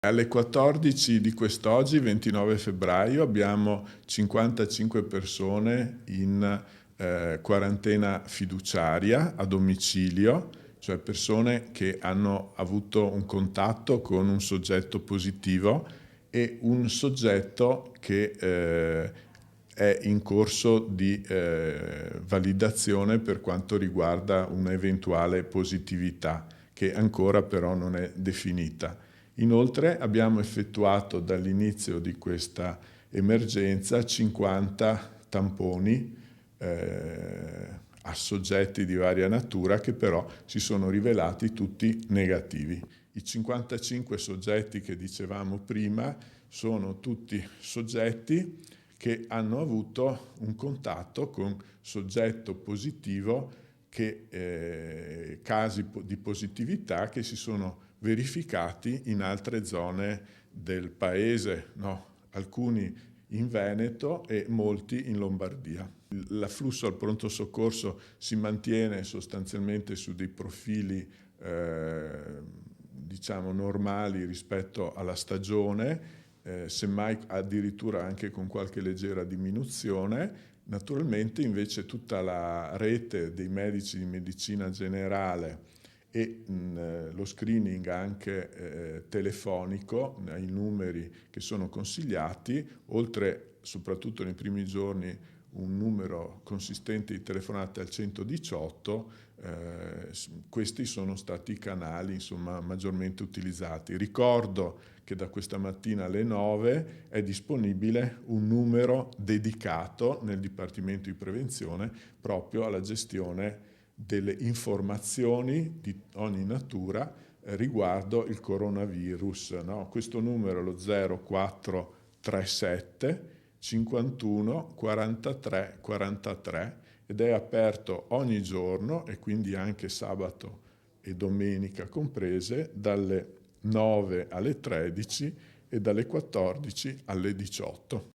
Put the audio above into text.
Alle 14 di quest'oggi, 29 febbraio, abbiamo 55 persone in quarantena fiduciaria a domicilio, cioè persone che hanno avuto un contatto con un soggetto positivo e un soggetto che è in corso di validazione per quanto riguarda un'eventuale positività, che ancora però non è definita. Inoltre abbiamo effettuato dall'inizio di questa emergenza 50 tamponi a soggetti di varia natura che però si sono rivelati tutti negativi. I 55 soggetti che dicevamo prima sono tutti soggetti che hanno avuto un contatto con soggetto positivo casi di positività che si sono verificati in altre zone del paese, no? Alcuni in Veneto e molti in Lombardia. L'afflusso al pronto soccorso si mantiene sostanzialmente su dei profili diciamo normali rispetto alla stagione, semmai addirittura anche con qualche leggera diminuzione. Naturalmente invece tutta la rete dei medici di medicina generale e lo screening anche telefonico ai numeri che sono consigliati, oltre soprattutto nei primi giorni un numero consistente di telefonate al 118, questi sono stati i canali insomma maggiormente utilizzati. Ricordo che da questa mattina alle 9 è disponibile un numero dedicato nel Dipartimento di Prevenzione proprio alla gestione delle informazioni di ogni natura riguardo il coronavirus. No? Questo numero è lo 0437 51 43 43 ed è aperto ogni giorno e quindi anche sabato e domenica comprese dalle 9 alle 13 e dalle 14 alle 18.